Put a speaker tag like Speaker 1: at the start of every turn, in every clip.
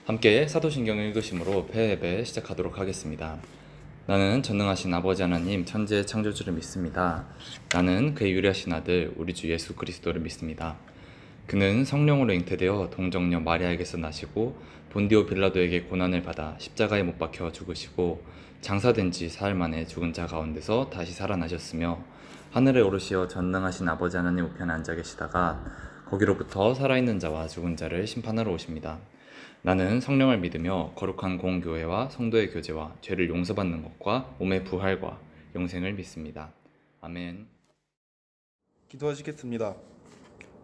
Speaker 1: 함께 사도신경 읽으심으로 폐예배 시작하도록 하겠습니다. 나는 전능하신 아버지 하나님 천지의 창조주를 믿습니다. 나는 그의 유일하신 아들 우리 주 예수 그리스도를 믿습니다. 그는 성령으로 잉태되어 동정녀 마리아에게서 나시고 본디오 빌라도에게 고난을 받아 십자가에 못 박혀 죽으시고 장사된 지 사흘 만에 죽은 자 가운데서 다시 살아나셨으며 하늘에 오르시어 전능하신 아버지 하나님 우편에 앉아 계시다가 거기로부터 살아있는 자와 죽은 자를 심판하러 오십니다. 나는 성령을 믿으며 거룩한 공교회와 성도의 교제와 죄를 용서받는 것과 몸의 부활과 영생을 믿습니다. 아멘.
Speaker 2: 기도하시겠습니다.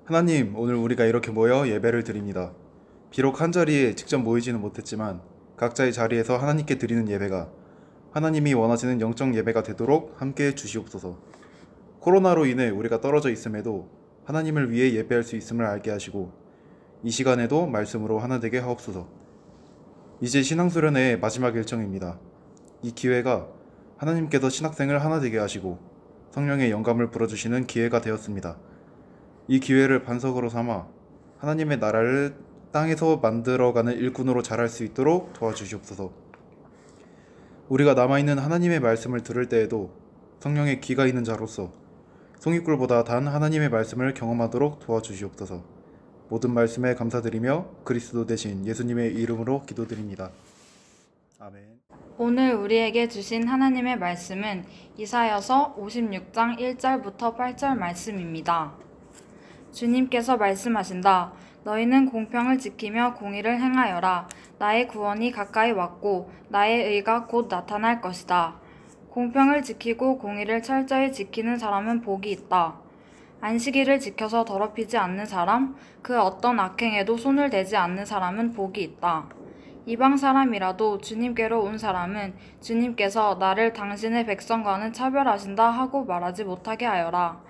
Speaker 2: 하나님, 오늘 우리가 이렇게 모여 예배를 드립니다. 비록 한 자리에 직접 모이지는 못했지만 각자의 자리에서 하나님께 드리는 예배가 하나님이 원하시는 영적 예배가 되도록 함께해 주시옵소서. 코로나로 인해 우리가 떨어져 있음에도 하나님을 위해 예배할 수 있음을 알게 하시고 이 시간에도 말씀으로 하나 되게 하옵소서. 이제 신앙수련의 마지막 일정입니다. 이 기회가 하나님께서 신학생을 하나 되게 하시고 성령의 영감을 불어주시는 기회가 되었습니다. 이 기회를 반석으로 삼아 하나님의 나라를 땅에서 만들어가는 일꾼으로 자랄 수 있도록 도와주시옵소서. 우리가 남아있는 하나님의 말씀을 들을 때에도 성령의 귀가 있는 자로서 송이꿀보다 단 하나님의 말씀을 경험하도록 도와주시옵소서. 모든 말씀에 감사드리며 그리스도 대신 예수님의 이름으로 기도드립니다. 아멘.
Speaker 3: 오늘 우리에게 주신 하나님의 말씀은 이사야서 56장 1절부터 8절 말씀입니다. 주님께서 말씀하신다. 너희는 공평을 지키며 공의를 행하여라. 나의 구원이 가까이 왔고 나의 의가 곧 나타날 것이다. 공평을 지키고 공의를 철저히 지키는 사람은 복이 있다. 안식일을 지켜서 더럽히지 않는 사람, 그 어떤 악행에도 손을 대지 않는 사람은 복이 있다. 이방 사람이라도 주님께로 온 사람은 주님께서 나를 당신의 백성과는 차별하신다 하고 말하지 못하게 하여라.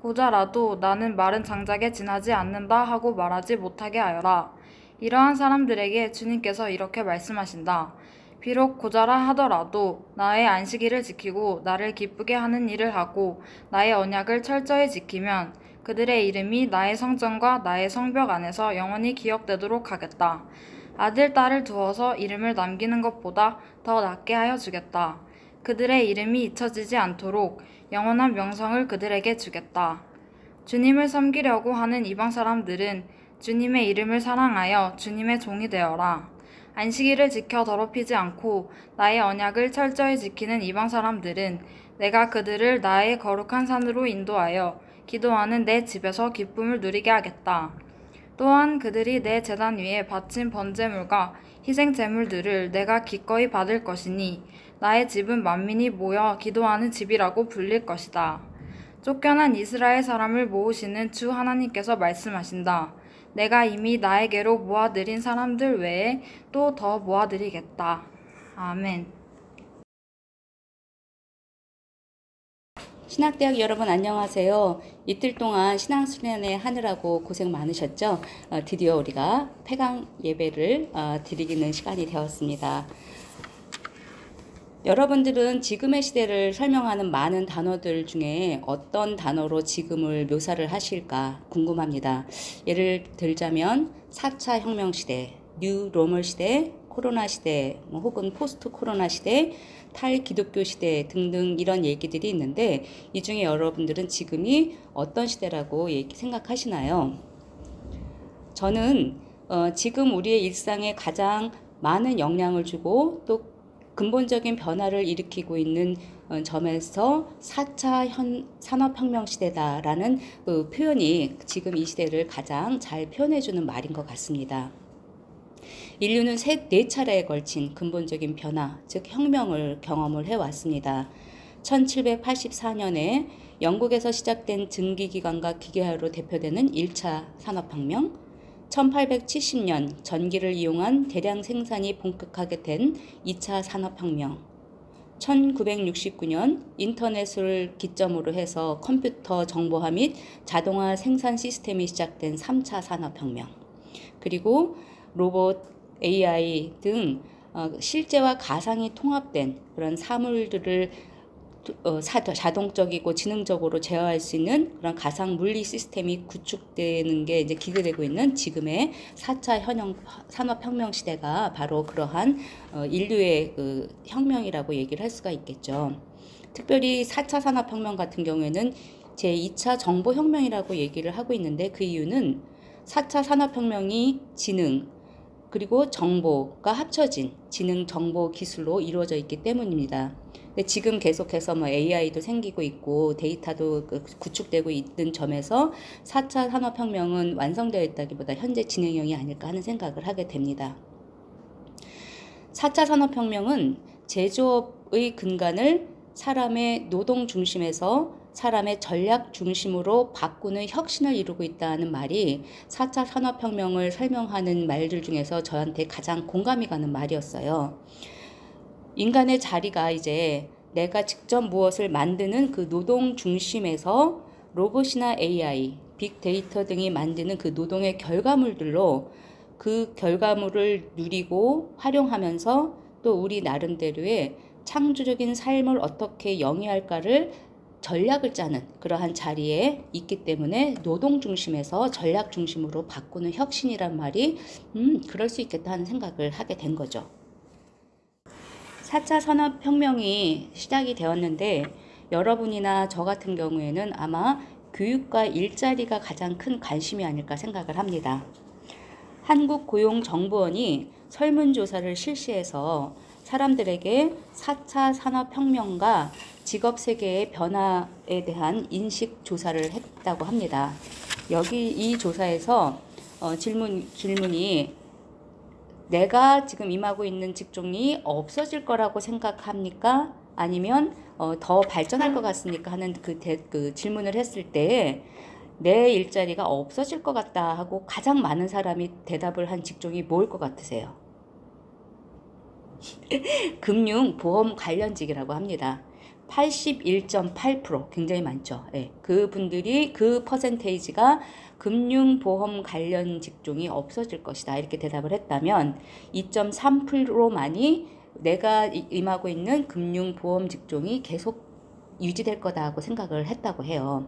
Speaker 3: 고자라도 나는 마른 장작에 지나지 않는다 하고 말하지 못하게 하여라. 이러한 사람들에게 주님께서 이렇게 말씀하신다. 비록 고자라 하더라도 나의 안식일을 지키고 나를 기쁘게 하는 일을 하고 나의 언약을 철저히 지키면 그들의 이름이 나의 성전과 나의 성벽 안에서 영원히 기억되도록 하겠다. 아들, 딸을 두어서 이름을 남기는 것보다 더 낫게 하여 주겠다. 그들의 이름이 잊혀지지 않도록 영원한 명성을 그들에게 주겠다. 주님을 섬기려고 하는 이방 사람들은 주님의 이름을 사랑하여 주님의 종이 되어라. 안식일을 지켜 더럽히지 않고 나의 언약을 철저히 지키는 이방 사람들은 내가 그들을 나의 거룩한 산으로 인도하여 기도하는 내 집에서 기쁨을 누리게 하겠다. 또한 그들이 내 제단 위에 바친 번제물과 희생 제물들을 내가 기꺼이 받을 것이니 나의 집은 만민이 모여 기도하는 집이라고 불릴 것이다. 쫓겨난 이스라엘 사람을 모으시는 주 하나님께서 말씀하신다. 내가 이미 나에게로 모아들인 사람들 외에 또 더 모아드리겠다. 아멘.
Speaker 4: 신학대학 여러분 안녕하세요. 이틀 동안 신앙수련회 하느라고 고생 많으셨죠? 드디어 우리가 폐강 예배를 드리는 시간이 되었습니다. 여러분들은 지금의 시대를 설명하는 많은 단어들 중에 어떤 단어로 지금을 묘사를 하실까 궁금합니다. 예를 들자면 4차 혁명 시대, 뉴 로멀 시대, 코로나 시대, 혹은 포스트 코로나 시대, 탈기독교 시대 등등 이런 얘기들이 있는데 이 중에 여러분들은 지금이 어떤 시대라고 생각하시나요? 저는 지금 우리의 일상에 가장 많은 영향을 주고 또 근본적인 변화를 일으키고 있는 점에서 4차 산업혁명 시대다라는 표현이 지금 이 시대를 가장 잘 표현해주는 말인 것 같습니다. 인류는 4차례에 걸친 근본적인 변화, 즉 혁명을 경험을 해왔습니다. 1784년에 영국에서 시작된 증기기관과 기계화로 대표되는 1차 산업혁명, 1870년 전기를 이용한 대량 생산이 본격화하게 된 2차 산업혁명, 1969년 인터넷을 기점으로 해서 컴퓨터 정보화 및 자동화 생산 시스템이 시작된 3차 산업혁명, 그리고 로봇, AI 등 실제와 가상이 통합된 그런 사물들을 자동적이고 지능적으로 제어할 수 있는 그런 가상 물리 시스템이 구축되는 게 이제 기대되고 있는 지금의 4차 산업혁명 시대가 바로 그러한 인류의 그 혁명이라고 얘기를 할 수가 있겠죠. 특별히 4차 산업혁명 같은 경우에는 제2차 정보혁명이라고 얘기를 하고 있는데 그 이유는 4차 산업혁명이 지능 그리고 정보가 합쳐진 지능 정보 기술로 이루어져 있기 때문입니다. 근데 지금 계속해서 뭐 AI도 생기고 있고 데이터도 구축되고 있는 점에서 4차 산업혁명은 완성되어 있다기보다 현재 진행형이 아닐까 하는 생각을 하게 됩니다. 4차 산업혁명은 제조업의 근간을 사람의 노동 중심에서 사람의 전략 중심으로 바꾸는 혁신을 이루고 있다는 말이 4차 산업혁명을 설명하는 말들 중에서 저한테 가장 공감이 가는 말이었어요. 인간의 자리가 이제 내가 직접 무엇을 만드는 그 노동 중심에서 로봇이나 AI, 빅데이터 등이 만드는 그 노동의 결과물들로 그 결과물을 누리고 활용하면서 또 우리 나름대로의 창조적인 삶을 어떻게 영위할까를 전략을 짜는 그러한 자리에 있기 때문에 노동 중심에서 전략 중심으로 바꾸는 혁신이란 말이 그럴 수 있겠다 하는 생각을 하게 된 거죠. 4차 산업혁명이 시작이 되었는데 여러분이나 저 같은 경우에는 아마 교육과 일자리가 가장 큰 관심이 아닐까 생각을 합니다. 한국고용정보원이 설문조사를 실시해서 사람들에게 4차 산업혁명과 직업세계의 변화에 대한 인식조사를 했다고 합니다. 여기 이 조사에서 질문이 내가 지금 임하고 있는 직종이 없어질 거라고 생각합니까? 아니면 더 발전할 것 같습니까? 하는 그 질문을 했을 때 내 일자리가 없어질 것 같다 하고 가장 많은 사람이 대답을 한 직종이 뭘 것 같으세요? 금융, 보험 관련직이라고 합니다. 81.8% 굉장히 많죠. 네, 그분들이 그 퍼센테이지가 금융보험 관련 직종이 없어질 것이다 이렇게 대답을 했다면 2.3%만이 내가 임하고 있는 금융보험 직종이 계속 유지될 거다 하고 생각을 했다고 해요.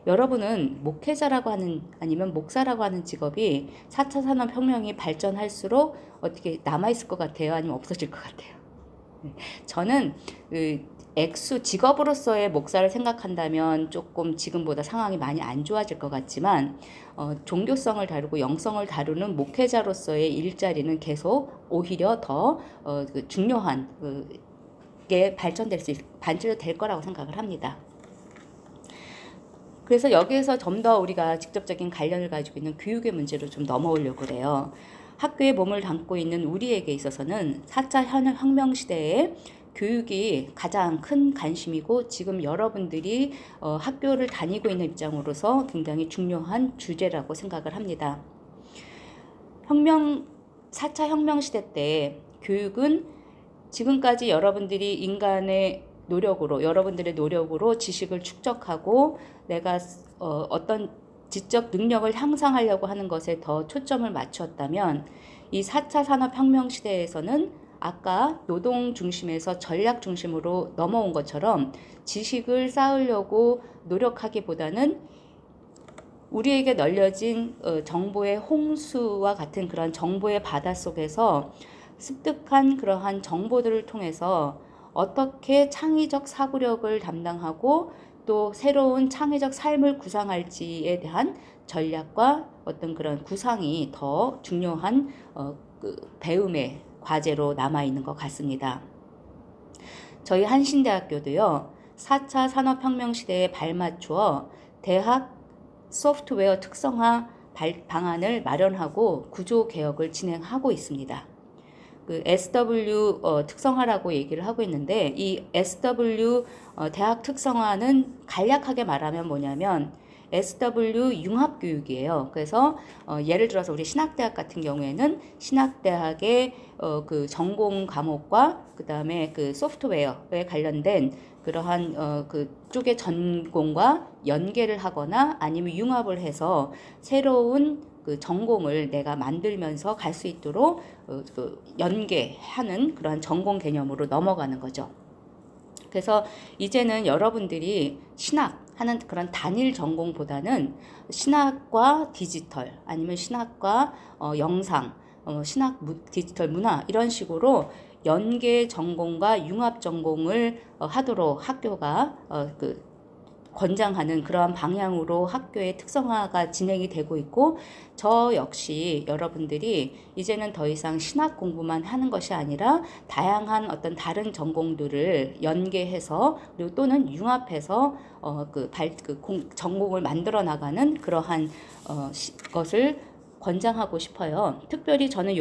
Speaker 4: 여러분은 목회자라고 하는 아니면 목사라고 하는 직업이 4차 산업혁명이 발전할수록 어떻게 남아있을 것 같아요? 아니면 없어질 것 같아요? 저는 직업으로서의 목사를 생각한다면 조금 지금보다 상황이 많이 안 좋아질 것 같지만 종교성을 다루고 영성을 다루는 목회자로서의 일자리는 계속 오히려 더 중요한 게 발전될 거라고 생각을 합니다. 그래서 여기에서 좀 더 우리가 직접적인 관련을 가지고 있는 교육의 문제로 좀 넘어오려고 그래요. 학교에 몸을 담고 있는 우리에게 있어서는 4차 혁명 시대에 교육이 가장 큰 관심이고 지금 여러분들이 학교를 다니고 있는 입장으로서 굉장히 중요한 주제라고 생각을 합니다. 4차 혁명 시대 때 교육은 지금까지 여러분들이 여러분들의 노력으로 지식을 축적하고 내가 어떤 지적 능력을 향상하려고 하는 것에 더 초점을 맞췄다면 이 4차 산업혁명 시대에서는 아까 노동 중심에서 전략 중심으로 넘어온 것처럼 지식을 쌓으려고 노력하기보다는 우리에게 널려진 정보의 홍수와 같은 그런 정보의 바닷속에서 습득한 그러한 정보들을 통해서 어떻게 창의적 사고력을 담당하고 또 새로운 창의적 삶을 구상할지에 대한 전략과 어떤 그런 구상이 더 중요한 배움의 과제로 남아있는 것 같습니다. 저희 한신대학교도요. 4차 산업혁명 시대에 발맞추어 대학 소프트웨어 특성화 방안을 마련하고 구조개혁을 진행하고 있습니다. SW 특성화라고 얘기를 하고 있는데 이 SW 대학 특성화는 간략하게 말하면 뭐냐면 SW 융합교육이에요. 그래서 예를 들어서 우리 신학대학 같은 경우에는 신학대학의 그 전공 과목과 그 다음에 그 소프트웨어에 관련된 그러한 그쪽의 전공과 연계를 하거나 아니면 융합을 해서 새로운 그 전공을 내가 만들면서 갈 수 있도록 연계하는 그러한 전공 개념으로 넘어가는 거죠. 그래서 이제는 여러분들이 신학하는 그런 단일 전공보다는 신학과 디지털 아니면 신학과 영상, 디지털 문화 이런 식으로 연계 전공과 융합 전공을 하도록 학교가 권장하는 그러한 방향으로 학교의 특성화가 진행이 되고 있고, 저 역시 여러분들이 이제는 더 이상 신학 공부만 하는 것이 아니라 다양한 어떤 다른 전공들을 연계해서 그리고 또는 융합해서 전공을 만들어 나가는 그러한 것을 권장하고 싶어요. 특별히 저는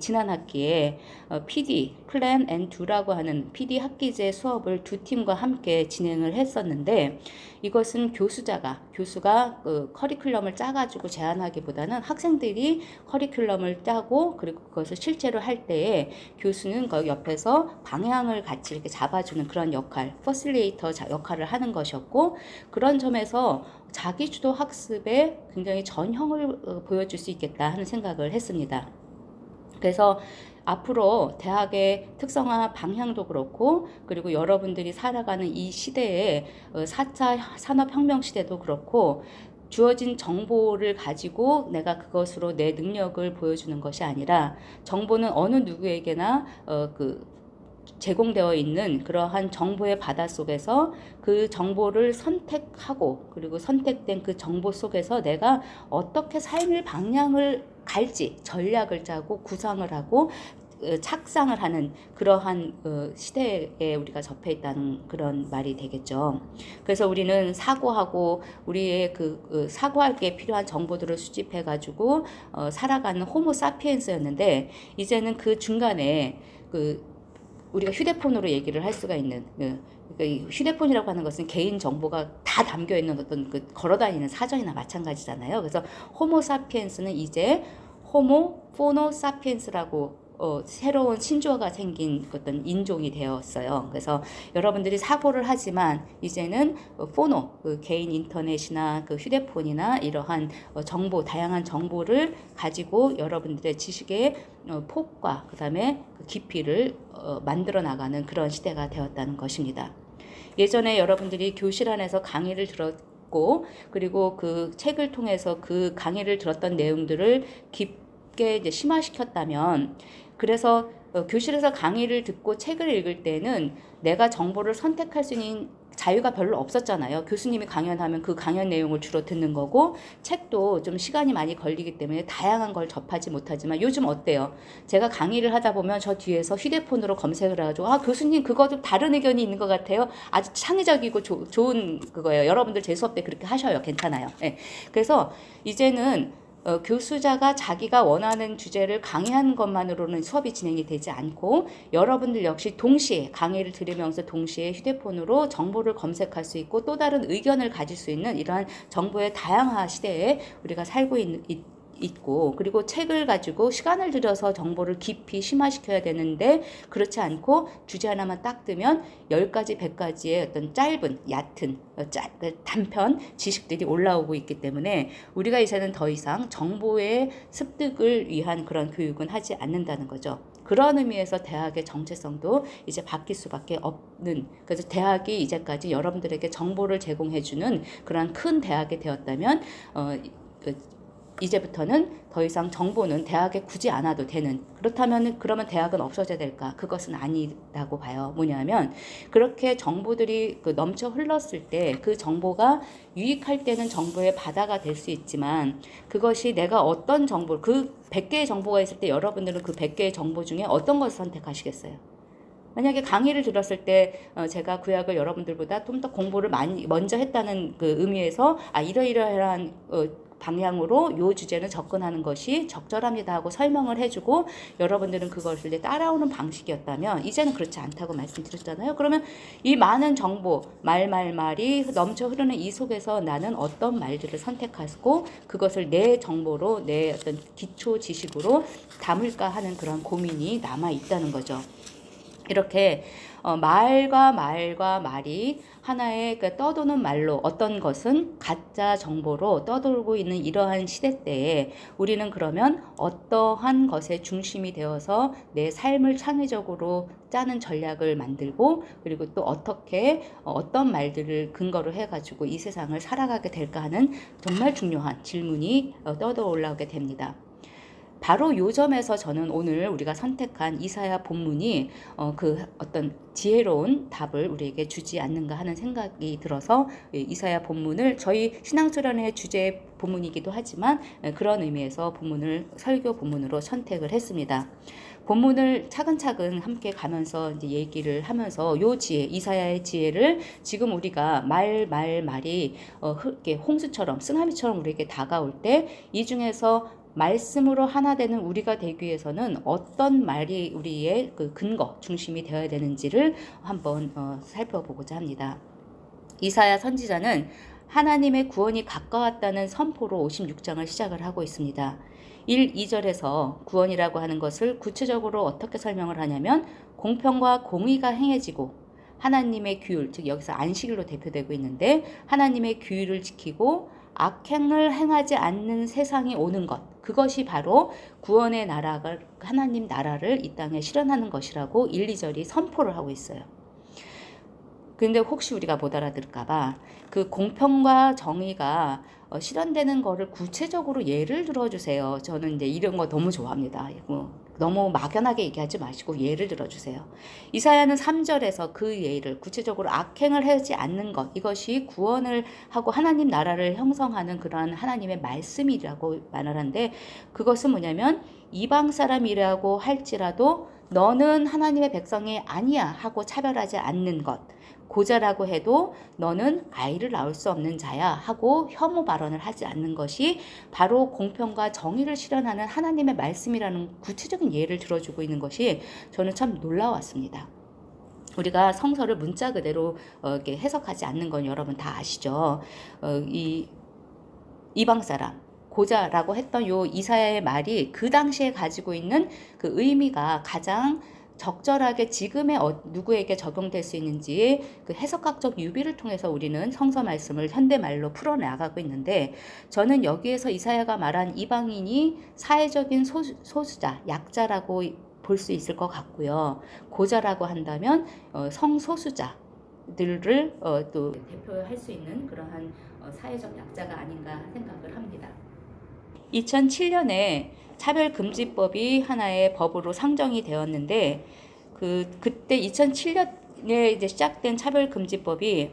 Speaker 4: 지난 학기에 PD, Plan and Do라고 하는 PD 학기제 수업을 두 팀과 함께 진행을 했었는데, 이것은 교수가 커리큘럼을 짜가지고 제안하기보다는 학생들이 커리큘럼을 짜고 그리고 그것을 실제로 할 때에 교수는 그 옆에서 방향을 같이 이렇게 잡아주는 그런 역할, 퍼실리에이터 역할을 하는 것이었고, 그런 점에서 자기주도 학습에 굉장히 전형을 보여줄 수 있겠다 하는 생각을 했습니다. 그래서 앞으로 대학의 특성화 방향도 그렇고, 그리고 여러분들이 살아가는 이 시대에 4차 산업혁명 시대도 그렇고, 주어진 정보를 가지고 내가 그것으로 내 능력을 보여주는 것이 아니라, 정보는 어느 누구에게나 제공되어 있는 그러한 정보의 바다 속에서 그 정보를 선택하고, 그리고 선택된 그 정보 속에서 내가 어떻게 삶의 방향을 갈지 전략을 짜고 구상을 하고 착상을 하는 그러한 시대에 우리가 접해 있다는 그런 말이 되겠죠. 그래서 우리는 사고하고 우리의 사고할 게 필요한 정보들을 수집해 가지고 살아가는 호모 사피엔스였는데, 이제는 그 중간에 우리가 휴대폰으로 얘기를 할 수가 있는, 그러니까 이 휴대폰이라고 하는 것은 개인 정보가 다 담겨 있는 어떤 걸어다니는 사전이나 마찬가지잖아요. 그래서 호모 사피엔스는 이제 호모 포노 사피엔스라고 새로운 신조어가 생긴 어떤 인종이 되었어요. 그래서 여러분들이 사고를 하지만 이제는 포노, 개인 인터넷이나 휴대폰이나 이러한 다양한 정보를 가지고 여러분들의 지식의 폭과 그다음에 깊이를 만들어 나가는 그런 시대가 되었다는 것입니다. 예전에 여러분들이 교실 안에서 강의를 들었고, 그리고 그 책을 통해서 그 강의를 들었던 내용들을 깊게 이제 심화시켰다면, 그래서 교실에서 강의를 듣고 책을 읽을 때는 내가 정보를 선택할 수 있는 자유가 별로 없었잖아요. 교수님이 강연하면 그 강연 내용을 주로 듣는 거고, 책도 좀 시간이 많이 걸리기 때문에 다양한 걸 접하지 못하지만, 요즘 어때요? 제가 강의를 하다 보면 저 뒤에서 휴대폰으로 검색을 해가지고 교수님 그거 좀 다른 의견이 있는 것 같아요. 아주 창의적이고 좋은 그거예요. 여러분들 제 수업 때 그렇게 하셔요. 괜찮아요. 네. 그래서 이제는 교수자가 자기가 원하는 주제를 강의하는 것만으로는 수업이 진행이 되지 않고, 여러분들 역시 동시에 강의를 들으면서 동시에 휴대폰으로 정보를 검색할 수 있고 또 다른 의견을 가질 수 있는 이러한 정보의 다양화 시대에 우리가 살고 있고, 그리고 책을 가지고 시간을 들여서 정보를 깊이 심화시켜야 되는데, 그렇지 않고 주제 하나만 딱 뜨면 10가지, 100가지의 어떤 얕은 단편 지식들이 올라오고 있기 때문에 우리가 이제는 더 이상 정보의 습득을 위한 그런 교육은 하지 않는다는 거죠. 그런 의미에서 대학의 정체성도 이제 바뀔 수밖에 없는, 그래서 대학이 이제까지 여러분들에게 정보를 제공해주는 그런 큰 대학이 되었다면, 이제부터는 더 이상 정보는 대학에 굳이 안 와도 되는, 그러면 대학은 없어져야 될까? 그것은 아니라고 봐요. 뭐냐면, 그렇게 정보들이 넘쳐 흘렀을 때 그 정보가 유익할 때는 정보의 바다가 될 수 있지만, 그것이 내가 어떤 정보, 100개의 정보가 있을 때 여러분들은 그 100개의 정보 중에 어떤 것을 선택하시겠어요? 만약에 강의를 들었을 때 제가 구약을 여러분들보다 좀 더 공부를 먼저 했다는 그 의미에서 이러이러한 방향으로 요 주제는 접근하는 것이 적절합니다 하고 설명을 해주고, 여러분들은 그것을 이제 따라오는 방식이었다면, 이제는 그렇지 않다고 말씀드렸잖아요. 그러면 이 많은 정보, 말이 넘쳐 흐르는 이 속에서 나는 어떤 말들을 선택하고 그것을 내 정보로, 내 어떤 기초 지식으로 담을까 하는 그런 고민이 남아 있다는 거죠. 이렇게 말과 말이 하나의 떠도는 말로 어떤 것은 가짜 정보로 떠돌고 있는 이러한 시대 때에 우리는 그러면 어떠한 것의 중심이 되어서 내 삶을 창의적으로 짜는 전략을 만들고 그리고 또 어떻게 어떤 말들을 근거로 해가지고 이 세상을 살아가게 될까 하는 정말 중요한 질문이 떠올라오게 됩니다. 바로 요 점에서 저는 오늘 우리가 선택한 이사야 본문이 그 어떤 지혜로운 답을 우리에게 주지 않는가 하는 생각이 들어서 이사야 본문을 저희 신앙수련의 주제 본문이기도 하지만 그런 의미에서 본문을 설교 본문으로 선택을 했습니다. 본문을 차근차근 함께 가면서 이제 얘기를 하면서 요 지혜, 이사야의 지혜를 지금 우리가 말이 이렇게 홍수처럼 쓰나미처럼 우리에게 다가올 때 이 중에서 말씀으로 하나 되는 우리가 되기 위해서는 어떤 말이 우리의 그 근거, 중심이 되어야 되는지를 한번 살펴보고자 합니다. 이사야 선지자는 하나님의 구원이 가까웠다는 선포로 56장을 시작을 하고 있습니다. 1, 2절에서 구원이라고 하는 것을 구체적으로 어떻게 설명을 하냐면 공평과 공의가 행해지고 하나님의 규율, 즉 여기서 안식일로 대표되고 있는데 하나님의 규율을 지키고 악행을 행하지 않는 세상이 오는 것, 그것이 바로 구원의 나라가 하나님 나라를 이 땅에 실현하는 것이라고 1, 2절이 선포를 하고 있어요. 근데 혹시 우리가 못 알아들을까봐 그 공평과 정의가 실현되는 거를 구체적으로 예를 들어주세요. 저는 이제 이런 거 너무 좋아합니다. 너무 막연하게 얘기하지 마시고 예를 들어주세요. 이사야는 3절에서 그 예를 구체적으로 악행을 하지 않는 것, 이것이 구원을 하고 하나님 나라를 형성하는 그러한 하나님의 말씀이라고 말을 하는데 그것은 뭐냐면 이방 사람이라고 할지라도 너는 하나님의 백성이 아니야 하고 차별하지 않는 것, 고자라고 해도 너는 아이를 낳을 수 없는 자야 하고 혐오 발언을 하지 않는 것이 바로 공평과 정의를 실현하는 하나님의 말씀이라는 구체적인 예를 들어주고 있는 것이 저는 참 놀라웠습니다. 우리가 성서를 문자 그대로 이렇게 해석하지 않는 건 여러분 다 아시죠? 이방 사람 고자라고 했던 요 이사야의 말이 그 당시에 가지고 있는 그 의미가 가장 적절하게 지금의 누구에게 적용될 수 있는지 그 해석학적 유비를 통해서 우리는 성서 말씀을 현대말로 풀어나가고 있는데 저는 여기에서 이사야가 말한 이방인이 사회적인 소수자, 약자라고 볼 수 있을 것 같고요. 고자라고 한다면 성소수자들을 또 대표할 수 있는 그러한 사회적 약자가 아닌가 생각을 합니다. 2007년에 차별금지법이 하나의 법으로 상정이 되었는데 그때 2007년에 이제 시작된 차별금지법이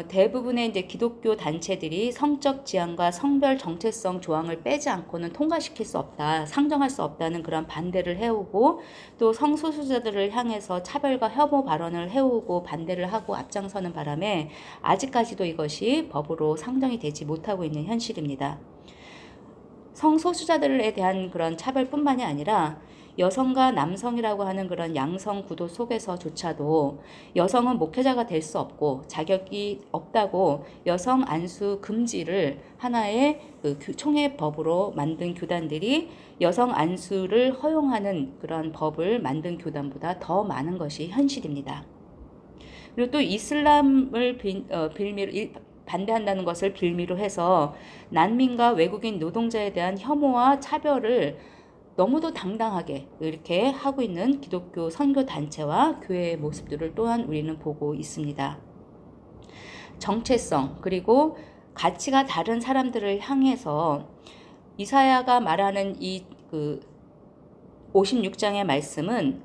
Speaker 4: 대부분의 이제 기독교 단체들이 성적 지향과 성별 정체성 조항을 빼지 않고는 통과시킬 수 없다, 상정할 수 없다는 그런 반대를 해오고 또 성소수자들을 향해서 차별과 혐오 발언을 해오고 반대를 하고 앞장서는 바람에 아직까지도 이것이 법으로 상정이 되지 못하고 있는 현실입니다. 성소수자들에 대한 그런 차별뿐만이 아니라 여성과 남성이라고 하는 그런 양성 구도 속에서조차도 여성은 목회자가 될 수 없고 자격이 없다고 여성 안수 금지를 하나의 그 총회법으로 만든 교단들이 여성 안수를 허용하는 그런 법을 만든 교단보다 더 많은 것이 현실입니다. 그리고 또 이슬람을 반대한다는 것을 빌미로 해서 난민과 외국인 노동자에 대한 혐오와 차별을 너무도 당당하게 이렇게 하고 있는 기독교 선교단체와 교회의 모습들을 또한 우리는 보고 있습니다. 정체성 그리고 가치가 다른 사람들을 향해서 이사야가 말하는 이 56장의 말씀은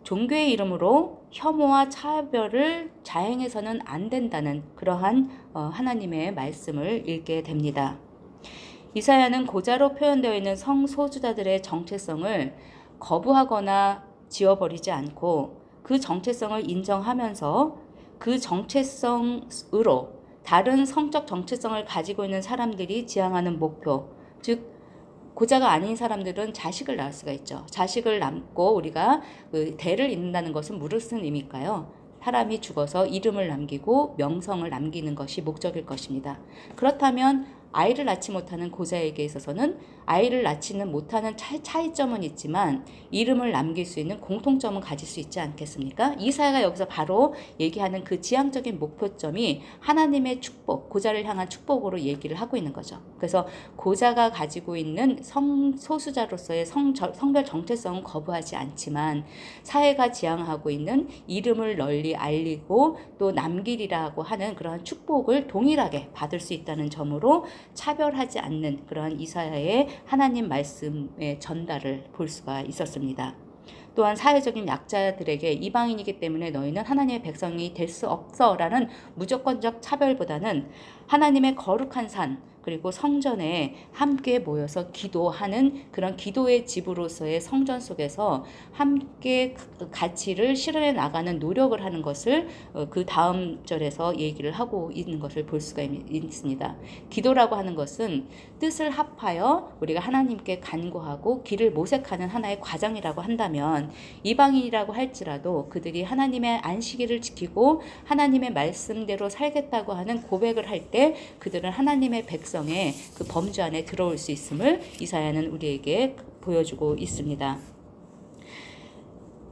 Speaker 4: 종교의 이름으로 혐오와 차별을 자행해서는 안 된다는 그러한 하나님의 말씀을 읽게 됩니다. 이사야는 고자로 표현되어 있는 성소수자들의 정체성을 거부하거나 지워버리지 않고 그 정체성을 인정하면서 그 정체성으로 다른 성적 정체성을 가지고 있는 사람들이 지향하는 목표, 즉 고자가 아닌 사람들은 자식을 낳을 수가 있죠. 자식을 낳고 우리가 그 대를 잇는다는 것은 무슨 의미일까요? 사람이 죽어서 이름을 남기고 명성을 남기는 것이 목적일 것입니다. 그렇다면 아이를 낳지 못하는 고자에게 있어서는 아이를 낳지는 못하는 차이점은 있지만 이름을 남길 수 있는 공통점은 가질 수 있지 않겠습니까? 이사야가 여기서 바로 얘기하는 그 지향적인 목표점이 하나님의 축복, 고자를 향한 축복으로 얘기를 하고 있는 거죠. 그래서 고자가 가지고 있는 소수자로서의 성별 정체성은 거부하지 않지만 사회가 지향하고 있는 이름을 널리 알리고 또 남기리라고 하는 그러한 축복을 동일하게 받을 수 있다는 점으로 차별하지 않는 그러한 이사야의 하나님 말씀의 전달을 볼 수가 있었습니다. 또한 사회적인 약자들에게 이방인이기 때문에 너희는 하나님의 백성이 될 수 없어 라는 무조건적 차별보다는 하나님의 거룩한 산 그리고 성전에 함께 모여서 기도하는 그런 기도의 집으로서의 성전 속에서 함께 가치를 실현해 나가는 노력을 하는 것을 그 다음 절에서 얘기를 하고 있는 것을 볼 수가 있습니다. 기도라고 하는 것은 뜻을 합하여 우리가 하나님께 간구하고 길을 모색하는 하나의 과정이라고 한다면 이방인이라고 할지라도 그들이 하나님의 안식일을 지키고 하나님의 말씀대로 살겠다고 하는 고백을 할 때 그들은 하나님의 백성의 그 범주 안에 들어올 수 있음을 이사야는 우리에게 보여주고 있습니다.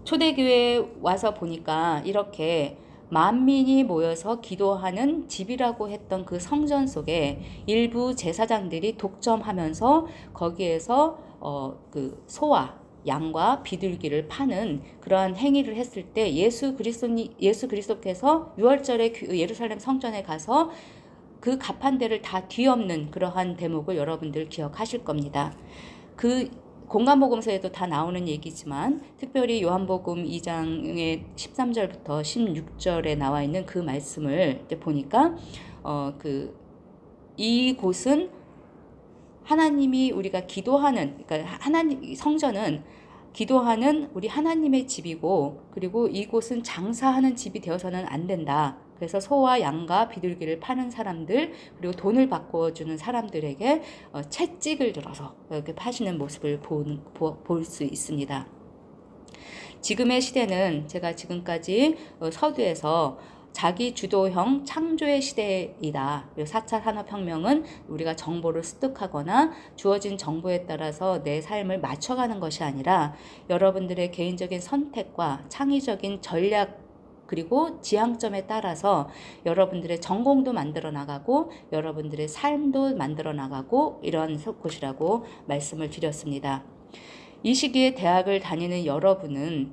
Speaker 4: 초대교회에 와서 보니까 이렇게 만민이 모여서 기도하는 집이라고 했던 그 성전 속에 일부 제사장들이 독점하면서 거기에서 그 소와 양과 비둘기를 파는 그러한 행위를 했을 때 예수 그리스도께서 6월절에 예루살렘 성전에 가서 그 가판대를 다 뒤엎는 그러한 대목을 여러분들 기억하실 겁니다. 그 공간복음서에도 다 나오는 얘기지만 특별히 요한복음 2장의 13절부터 16절에 나와 있는 그 말씀을 보니까 이곳은 하나님이 우리가 기도하는 그러니까 하나님 성전은 기도하는 우리 하나님의 집이고 그리고 이곳은 장사하는 집이 되어서는 안 된다. 그래서 소와 양과 비둘기를 파는 사람들 그리고 돈을 바꿔주는 사람들에게 채찍을 들어서 이렇게 파시는 모습을 볼 수 있습니다. 지금의 시대는 제가 지금까지 서두에서 자기 주도형 창조의 시대이다. 4차 산업혁명은 우리가 정보를 습득하거나 주어진 정보에 따라서 내 삶을 맞춰가는 것이 아니라 여러분들의 개인적인 선택과 창의적인 전략 그리고 지향점에 따라서 여러분들의 전공도 만들어 나가고 여러분들의 삶도 만들어 나가고 이런 곳이라고 말씀을 드렸습니다. 이 시기에 대학을 다니는 여러분은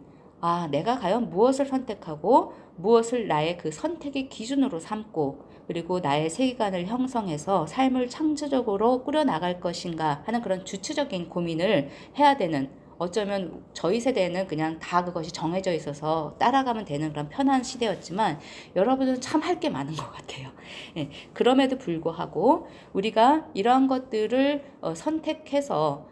Speaker 4: 내가 과연 무엇을 선택하고 무엇을 나의 그 선택의 기준으로 삼고 그리고 나의 세계관을 형성해서 삶을 창조적으로 꾸려나갈 것인가 하는 그런 주체적인 고민을 해야 되는 어쩌면 저희 세대는 그냥 다 그것이 정해져 있어서 따라가면 되는 그런 편한 시대였지만 여러분은 참 할 게 많은 것 같아요. 그럼에도 불구하고 우리가 이러한 것들을 선택해서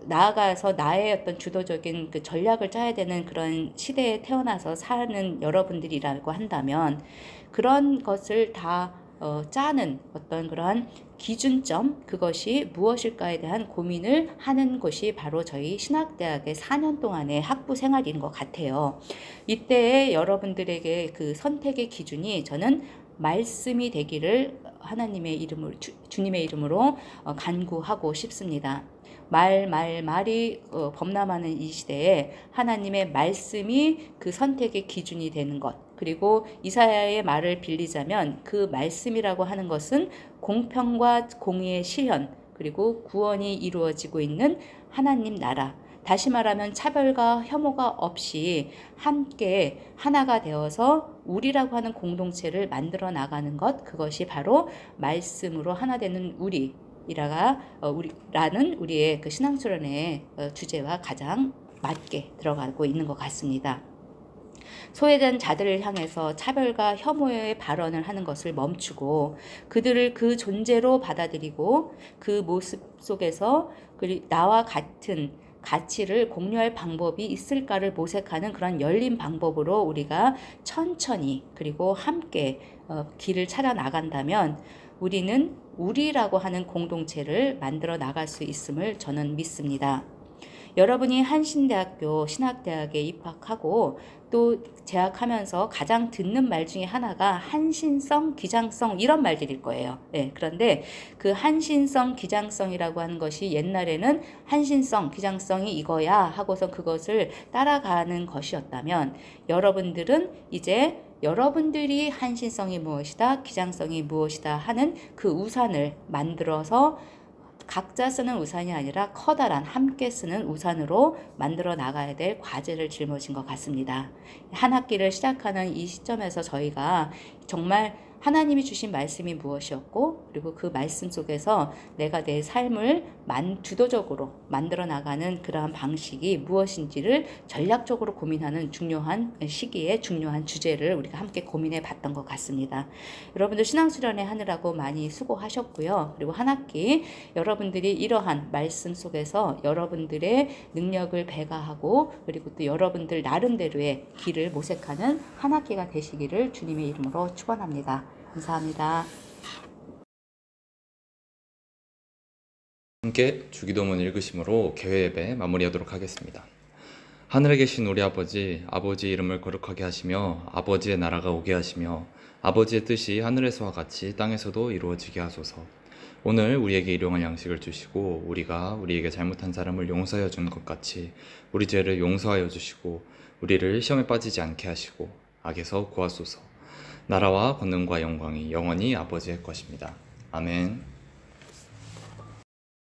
Speaker 4: 나아가서 나의 어떤 주도적인 그 전략을 짜야 되는 그런 시대에 태어나서 사는 여러분들이라고 한다면 그런 것을 다 짜는 어떤 그러한 기준점 그것이 무엇일까에 대한 고민을 하는 것이 바로 저희 신학대학의 4년 동안의 학부 생활인 것 같아요. 이때에 여러분들에게 그 선택의 기준이 저는 말씀이 되기를 하나님의 이름으로 주님의 이름으로 간구하고 싶습니다. 말이 범람하는 이 시대에 하나님의 말씀이 그 선택의 기준이 되는 것 그리고 이사야의 말을 빌리자면 그 말씀이라고 하는 것은 공평과 공의의 실현 그리고 구원이 이루어지고 있는 하나님 나라 다시 말하면 차별과 혐오가 없이 함께 하나가 되어서 우리라고 하는 공동체를 만들어 나가는 것 그것이 바로 말씀으로 하나 되는 라는 우리의 그 신앙수련의 주제와 가장 맞게 들어가고 있는 것 같습니다. 소외된 자들을 향해서 차별과 혐오의 발언을 하는 것을 멈추고 그들을 그 존재로 받아들이고 그 모습 속에서 나와 같은 가치를 공유할 방법이 있을까를 모색하는 그런 열린 방법으로 우리가 천천히 그리고 함께 길을 찾아 나간다면 우리는 우리라고 하는 공동체를 만들어 나갈 수 있음을 저는 믿습니다. 여러분이 한신대학교 신학대학에 입학하고 또 재학하면서 가장 듣는 말 중에 하나가 한신성, 기장성 이런 말들일 거예요. 네, 그런데 그 한신성, 기장성이라고 하는 것이 옛날에는 한신성, 기장성이 이거야 하고서 그것을 따라가는 것이었다면 여러분들은 이제 여러분들이 한신성이 무엇이다, 기장성이 무엇이다 하는 그 우산을 만들어서 각자 쓰는 우산이 아니라 커다란 함께 쓰는 우산으로 만들어 나가야 될 과제를 짊어진 것 같습니다. 한 학기를 시작하는 이 시점에서 저희가 정말 하나님이 주신 말씀이 무엇이었고 그리고 그 말씀 속에서 내가 내 삶을 주도적으로 만들어 나가는 그러한 방식이 무엇인지를 전략적으로 고민하는 중요한 시기에 중요한 주제를 우리가 함께 고민해 봤던 것 같습니다. 여러분들 신앙수련회 하느라고 많이 수고하셨고요. 그리고 한 학기 여러분들이 이러한 말씀 속에서 여러분들의 능력을 배가하고 그리고 또 여러분들 나름대로의 길을 모색하는 한 학기가 되시기를 주님의 이름으로 축원합니다. 감사합니다.
Speaker 1: 함께 주기도문 읽으심으로 개회 예배 마무리하도록 하겠습니다. 하늘에 계신 우리 아버지, 아버지 이름을 거룩하게 하시며 아버지의 나라가 오게 하시며 아버지의 뜻이 하늘에서와 같이 땅에서도 이루어지게 하소서. 오늘 우리에게 일용할 양식을 주시고 우리가 우리에게 잘못한 사람을 용서하여 준 것 같이 우리 죄를 용서하여 주시고 우리를 시험에 빠지지 않게 하시고 악에서 구하소서. 나라와 권능과 영광이 영원히 아버지의 것입니다. 아멘.